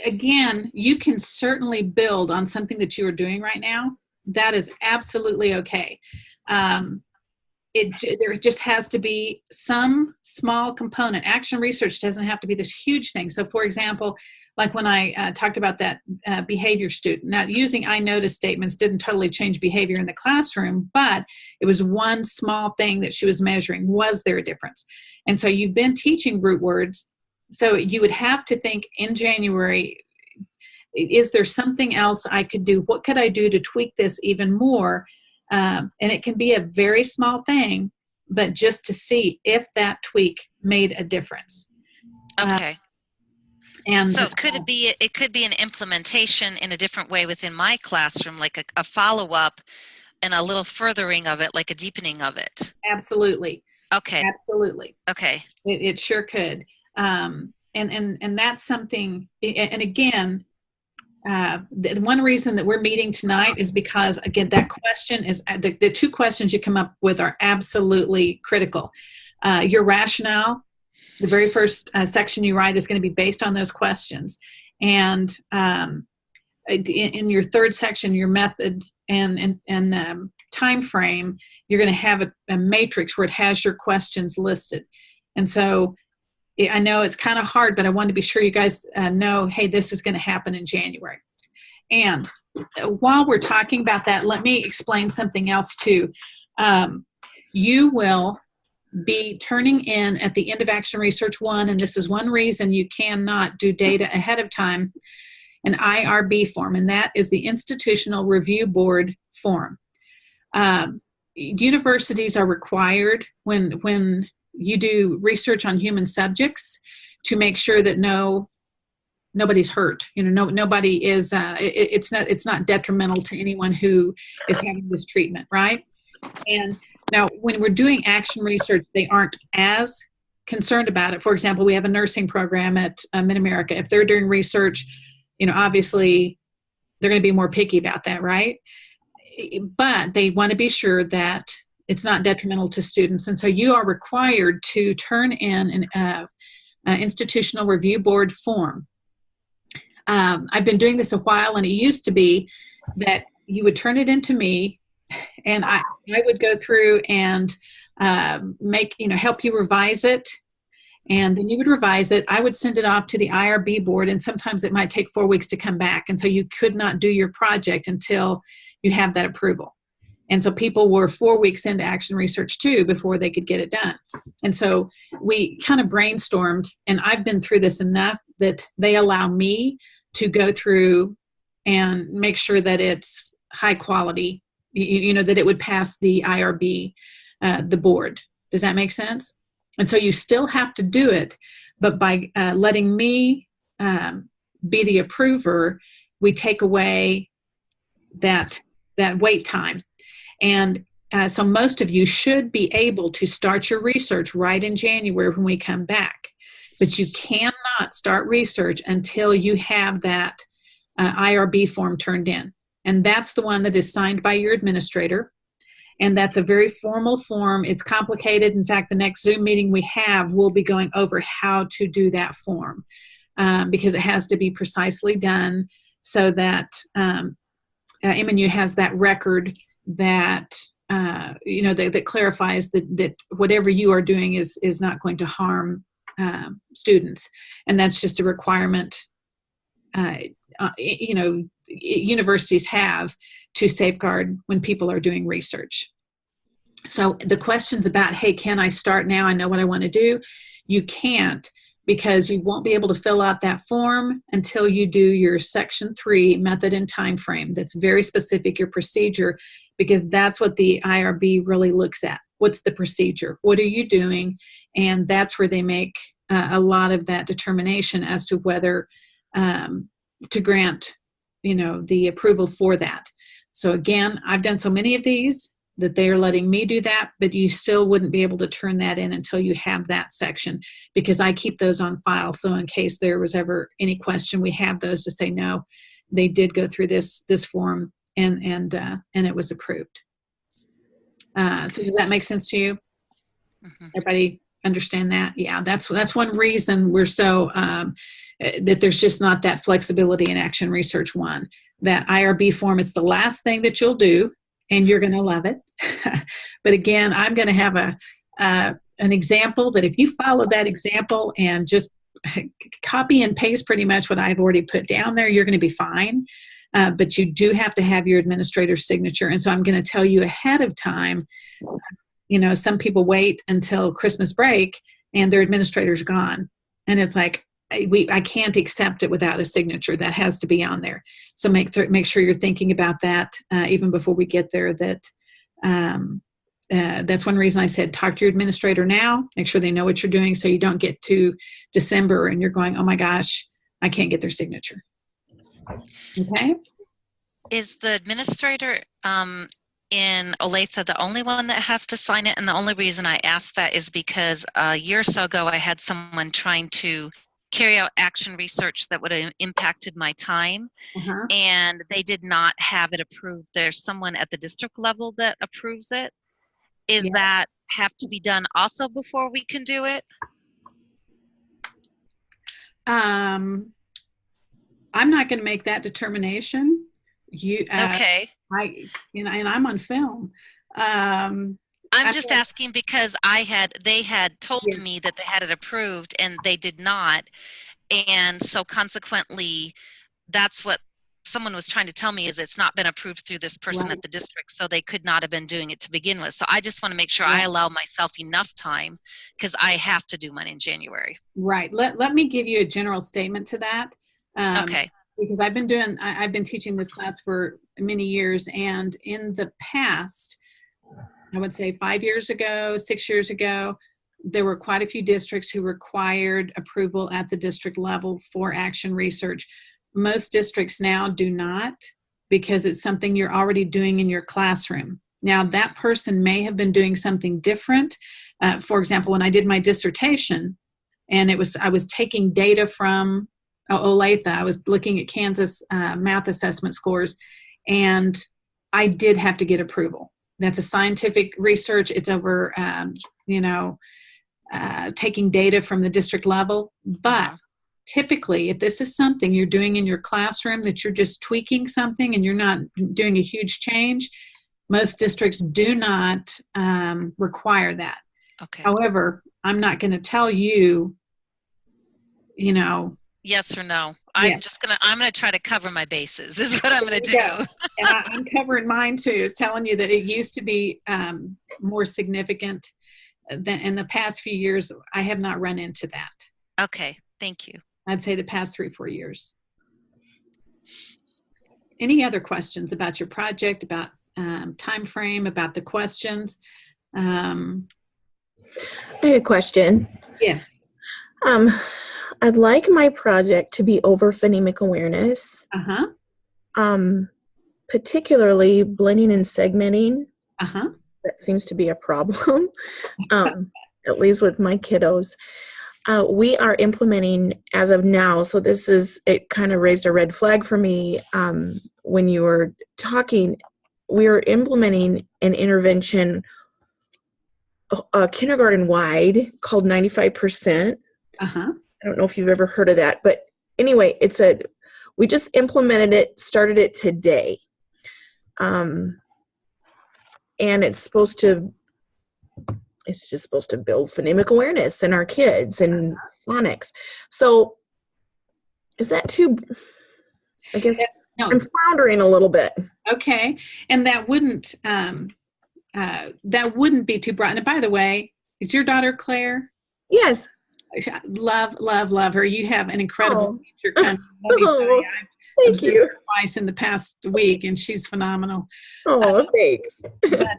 Again, you can certainly build on something that you are doing right now. That is absolutely okay. There just has to be some small component. Action research doesn't have to be this huge thing. So for example, like when I talked about that behavior student, now using I notice statements didn't totally change behavior in the classroom, but it was one small thing that she was measuring. Was there a difference? And so you've been teaching root words. So you would have to think in January, is there something else I could do? What could I do to tweak this even more? And it can be a very small thing, but just to see if that tweak made a difference. Okay. And so it could be an implementation in a different way within my classroom, like a follow-up and a little furthering of it, like a deepening of it. Absolutely. Okay. Absolutely. Okay. It sure could. And that's something, and again, the one reason that we're meeting tonight is because, again, that question is, the 2 questions you come up with are absolutely critical. Your rationale, the very first section you write is going to be based on those questions. And in your 3rd section, your method and time frame, you're going to have a matrix where it has your questions listed. And so I know it's kind of hard, but I wanted to be sure you guys know, hey, this is going to happen in January. And while we're talking about that, let me explain something else too. You will be turning in at the end of Action Research 1, and this is one reason you cannot do data ahead of time, an IRB form, and that is the Institutional Review Board form. Universities are required when you do research on human subjects to make sure that nobody's hurt. Nobody is. It's not detrimental to anyone who is having this treatment, right? And now, when we're doing action research, they aren't as concerned about it. For example, we have a nursing program at Mid-America. If they're doing research, obviously they're going to be more picky about that, right? But they want to be sure that it's not detrimental to students. And so you are required to turn in an institutional review board form. I've been doing this a while, and it used to be that you would turn it into me, and I would go through and help you revise it. And then you would revise it. I would send it off to the IRB board, and sometimes it might take 4 weeks to come back. And so you could not do your project until you have that approval. And so people were 4 weeks into Action Research 2 before they could get it done. And so we kind of brainstormed, and I've been through this enough that they allow me to go through and make sure that it's high quality, that it would pass the IRB, the board. Does that make sense? And so you still have to do it, but by letting me be the approver, we take away that wait time. And So most of you should be able to start your research right in January when we come back. But you cannot start research until you have that IRB form turned in. And that's the one that is signed by your administrator. And that's a very formal form. It's complicated. In fact, the next Zoom meeting we have, we'll be going over how to do that form because it has to be precisely done so that MNU has that record that that clarifies that whatever you are doing is not going to harm students, and that's just a requirement. Universities have to safeguard when people are doing research. So the questions about, hey, can I start now? I know what I want to do. You can't, because you won't be able to fill out that form until you do your Section 3 method and time frame. That's very specific, your procedure, because that's what the IRB really looks at. What's the procedure? What are you doing? And that's where they make a lot of that determination as to whether to grant, the approval for that. So again, I've done so many of these that they are letting me do that, but you still wouldn't be able to turn that in until you have that section, because I keep those on file. So in case there was ever any question, we have those to say, no, they did go through this form and it was approved. So does that make sense to you? Mm-hmm. Everybody understand that? Yeah, that's one reason we're so that there's just not that flexibility in Action Research 1. That IRB form is the last thing that you'll do, and you're going to love it. But again, I'm going to have an example that if you follow that example and just copy and paste pretty much what I've already put down there, you're going to be fine. But you do have to have your administrator's signature. And so I'm going to tell you ahead of time. Some people wait until Christmas break and their administrator's gone. And it's like, I can't accept it without a signature. That has to be on there. So make sure you're thinking about that even before we get there. That's one reason I said talk to your administrator now. Make sure they know what you're doing so you don't get to December and you're going, oh my gosh, I can't get their signature. Okay. Is the administrator in Olathe the only one that has to sign it? And the only reason I asked that is because a year or so ago I had someone trying to carry out Action Research that would have impacted my time, and they did not have it approved. There's someone at the district level that approves it. Is that have to be done also before we can do it? I'm not going to make that determination. Okay. And I'm on film. I'm just asking because they had told me that they had it approved and they did not. And so consequently, that's what someone was trying to tell me, is it's not been approved through this person at the district, so they could not have been doing it to begin with. So I just want to make sure I allow myself enough time because I have to do mine in January. Right. Let me give you a general statement to that. Okay. Because I've been teaching this class for many years, and in the past, I would say 5 years ago, 6 years ago, there were quite a few districts who required approval at the district level for Action Research. Most districts now do not, because it's something you're already doing in your classroom. Now, that person may have been doing something different. For example, when I did my dissertation, and I was taking data from Olathe, I was looking at Kansas math assessment scores, and I did have to get approval. That's a scientific research. It's over, taking data from the district level. But typically, if this is something you're doing in your classroom, that you're just tweaking something and you're not doing a huge change, most districts do not require that. Okay. However, I'm not going to tell you, yes or no. I'm going to try to cover my bases is what I'm going to do. And I'm covering mine too, is telling you that it used to be more significant than in the past few years. I have not run into that. Okay. Thank you. I'd say the past 3-4 years. Any other questions about your project, about time frame, about the questions? I had a question. Yes. I'd like my project to be over phonemic awareness. Uh-huh. Particularly blending and segmenting. Uh-huh. that seems to be a problem, at least with my kiddos. We are implementing as of now, so it kind of raised a red flag for me when you were talking. We are implementing an intervention kindergarten-wide called 95%. Uh-huh. I don't know if you've ever heard of that, but anyway, we just implemented it, started it today. And it's just supposed to build phonemic awareness in our kids and phonics. So is that too, I guess No. I'm floundering a little bit. Okay. And that wouldn't be too broad. And by the way, is your daughter Claire? Yes. Love her. You have an incredible teacher coming. Thank you. Twice in the past week, and she's phenomenal. Thanks. But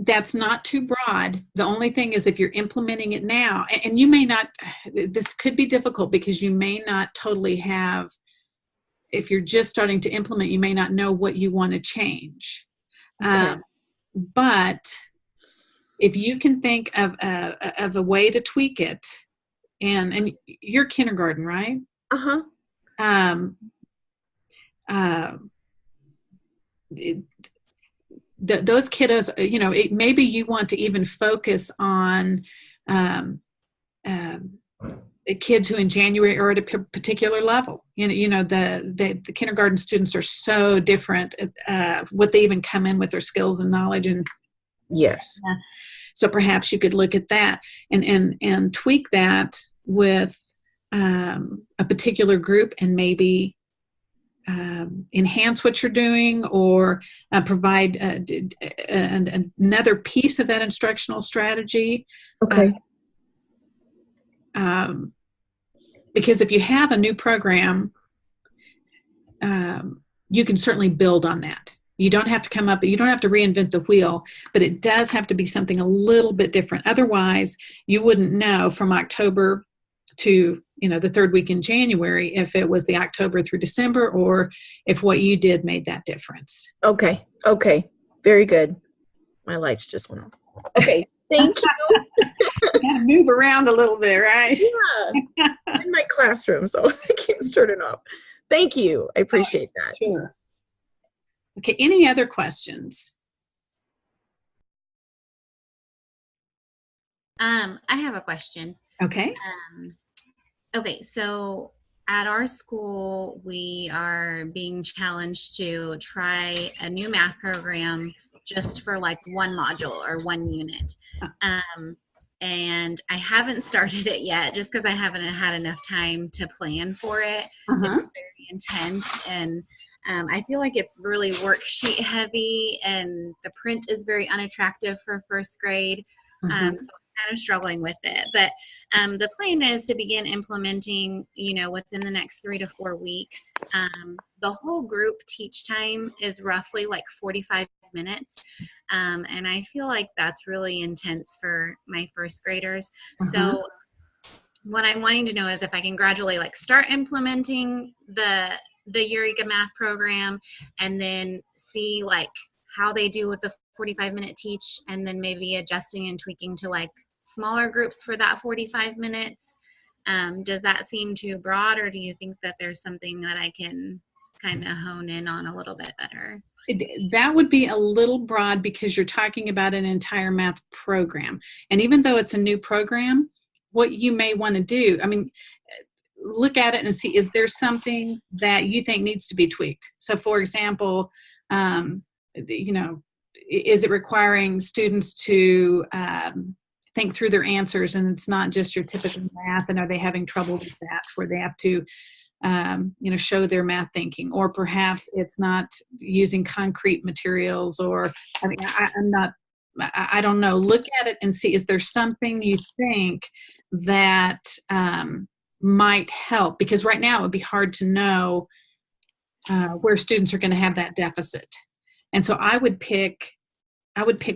that's not too broad. The only thing is if you're implementing it now, and you may not, this could be difficult because you may not totally have, if you're just starting to implement, you may not know what you want to change. Okay. But if you can think of a way to tweak it, and you're kindergarten, right? Uh-huh. Those kiddos, maybe you want to even focus on the kids who in January are at a particular level. The kindergarten students are so different at what they even come in with their skills and knowledge. And yes. So perhaps you could look at that and tweak that with a particular group and maybe enhance what you're doing or provide another piece of that instructional strategy. Okay. Because if you have a new program, you can certainly build on that. You don't have to you don't have to reinvent the wheel, but it does have to be something a little bit different. Otherwise, you wouldn't know from October to, the third week in January if it was the October through December or if what you did made that difference. Okay. Very good. My lights just went off. Okay. Thank you. You gotta move around a little bit, right? Yeah. I'm in my classroom, so I keep turning off. Thank you. I appreciate that. Sure. Okay, any other questions? I have a question. Okay. Okay, so at our school, we are being challenged to try a new math program just for like one module or one unit. And I haven't started it yet just because I haven't had enough time to plan for it. Uh-huh. It's very intense, and I feel like it's really worksheet heavy, and the print is very unattractive for first grade. So I'm kind of struggling with it. But the plan is to begin implementing, within the next 3 to 4 weeks. The whole group teach time is roughly like 45 minutes. And I feel like that's really intense for my first graders. So what I'm wanting to know is if I can gradually start implementing the Eureka Math program and then see how they do with the 45-minute teach, and then maybe adjusting and tweaking to smaller groups for that 45 minutes. Does that seem too broad, or do you think that there's something that I can kind of hone in on a little bit better? That would be a little broad because you're talking about an entire math program. And even though it's a new program, what you may want to do, look at it and see, is there something that you think needs to be tweaked? So for example, is it requiring students to think through their answers, and it's not just your typical math, and are they having trouble with that where they have to show their math thinking? Or perhaps it's not using concrete materials, or I don't know. Look at it and see, is there something you think that might help? Because right now it would be hard to know where students are going to have that deficit. And so I would pick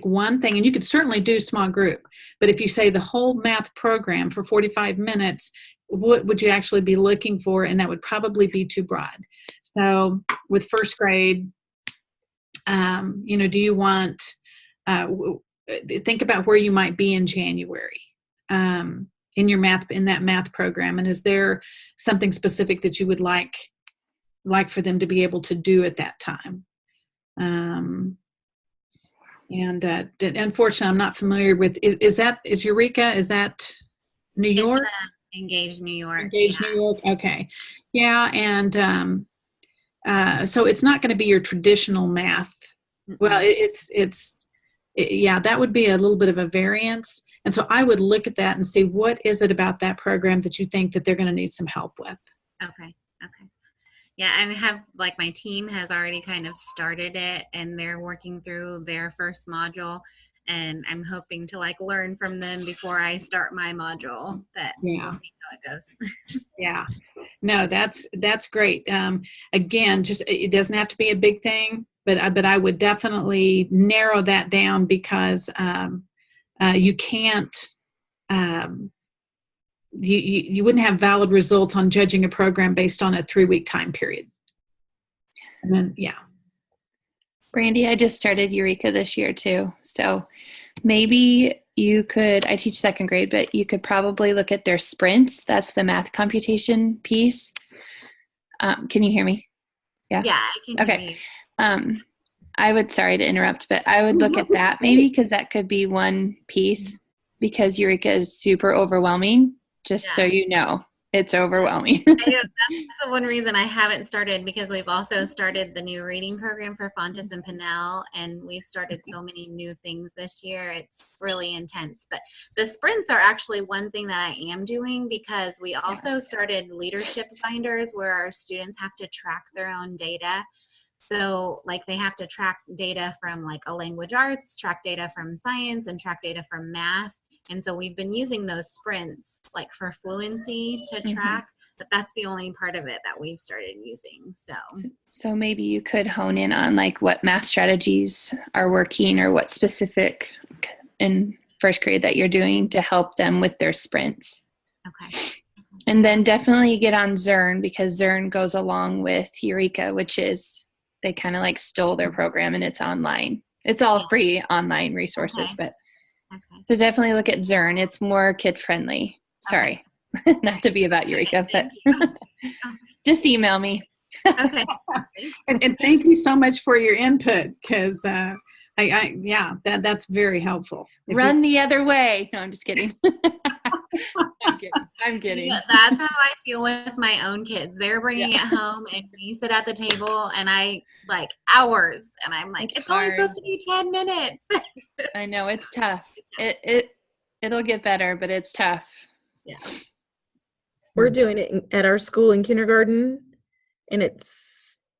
one thing, and you could certainly do small group, but if you say the whole math program for 45 minutes, what would you actually be looking for? And that would probably be too broad. So with first grade, do you want, think about where you might be in January in that math program. And is there something specific that you would like for them to be able to do at that time? And unfortunately, I'm not familiar with, is Eureka, is that New York? It's, Engage New York. Engage New York, okay. Yeah, and so it's not going to be your traditional math. Mm-hmm. Well, that would be a little bit of a variance. And so I would look at that and see, what is it about that program that you think that they're going to need some help with? Okay. Yeah, I have, like, my team has already kind of started it, and they're working through their first module, and I'm hoping to, like, learn from them before I start my module, but we'll see how it goes. Yeah. No, that's great. Again, just, it doesn't have to be a big thing, but I would definitely narrow that down, because you can't, you wouldn't have valid results on judging a program based on a 3-week time period. And then, Brandy, I just started Eureka this year too. So maybe you could, I teach second grade, but you could probably look at their sprints. That's the math computation piece. Can you hear me? Yeah, I can hear you. I would, sorry to interrupt, but I would look at that maybe, because that could be one piece, because Eureka is super overwhelming. Just so you know, it's overwhelming. I know, that's the one reason I haven't started, because we've also started the new reading program for Fontes and Pinnell, and we've started so many new things this year. It's really intense. But the sprints are actually one thing that I am doing, because we also started leadership binders where our students have to track their own data. So, like, they have to track data from, like, a language arts, track data from science, and track data from math. And so we've been using those sprints, like, for fluency to track, but that's the only part of it that we've started using. So maybe you could hone in on, like, what math strategies are working, or what specific in first grade that you're doing to help them with their sprints. Okay. And then definitely get on Zearn, because Zearn goes along with Eureka, which is, they kind of like stole their program, and it's online. It's all free online resources, but so definitely look at Zearn. It's more kid friendly. Sorry, not to be about Eureka, but just email me. Okay. and thank you so much for your input, because that's very helpful. Run the other way. No, I'm just kidding. I'm kidding. Yeah, that's how I feel with my own kids. They're bringing it home, and we sit at the table, and I, like, hours, and I'm like, it's only supposed to be 10 minutes. I know, it's tough. It'll get better, but it's tough. Yeah. We're doing it at our school in kindergarten, and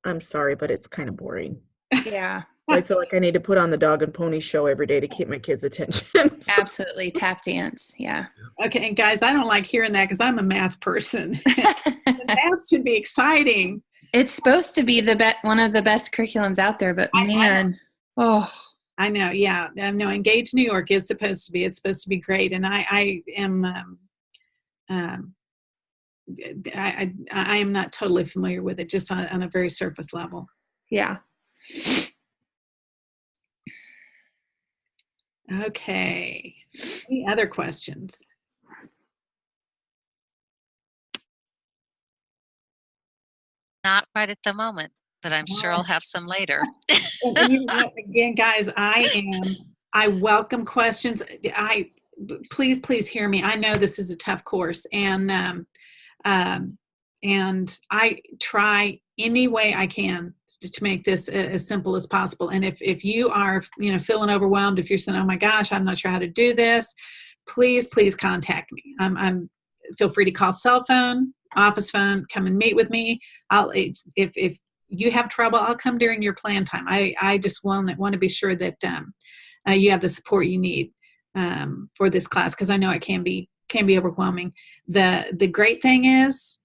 I'm sorry, but it's kind of boring. Yeah. I feel like I need to put on the dog and pony show every day to keep my kids' attention. Absolutely. Tap dance. Yeah. Okay. And guys, I don't like hearing that, because I'm a math person. Math should be exciting. It's supposed to be one of the best curriculums out there, but man, I know. Yeah. No, Engage New York is supposed to be. It's supposed to be great. And I am not totally familiar with it, just on a very surface level. Yeah. Okay. Any other questions? Not right at the moment, but I'm sure I'll have some later. Again, guys, I welcome questions. Please hear me. I know this is a tough course, and I try any way I can to make this as simple as possible. And if you are, feeling overwhelmed, if you're saying, oh my gosh, I'm not sure how to do this, please contact me. Feel free to call cell phone, office phone, come and meet with me. If you have trouble, I'll come during your plan time. I just want to be sure that you have the support you need for this class, because I know it can be overwhelming. The great thing is,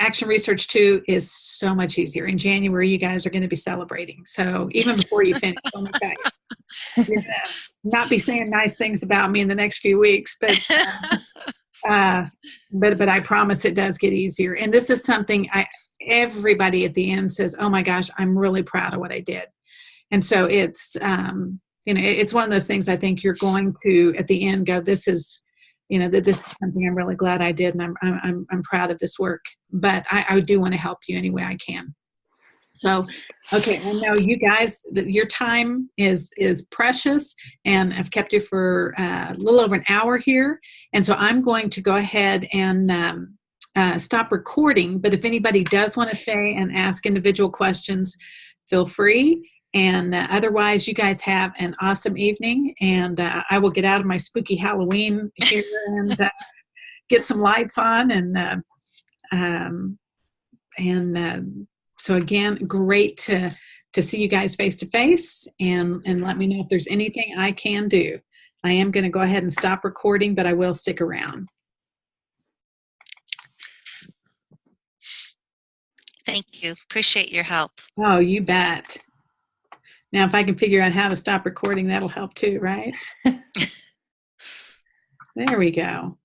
Action Research 2 is so much easier. In January, you guys are going to be celebrating. So even before you finish, oh my God, you're going to not be saying nice things about me in the next few weeks, but I promise it does get easier. And this is something everybody at the end says, oh my gosh, I'm really proud of what I did. And so it's, it's one of those things I think you're going to, at the end, go, this is something I'm really glad I did, and I'm proud of this work. But I do want to help you any way I can. So, okay, I know you guys, your time is precious, and I've kept you for a little over an hour here. And so I'm going to go ahead and stop recording. But if anybody does want to stay and ask individual questions, feel free. And otherwise, you guys have an awesome evening. And I will get out of my spooky Halloween here and get some lights on. So again, great to see you guys face to face, and let me know if there's anything I can do. I am going to go ahead and stop recording, but I will stick around. Thank you. Appreciate your help. Oh, you bet. Now, if I can figure out how to stop recording, that'll help too, right? There we go.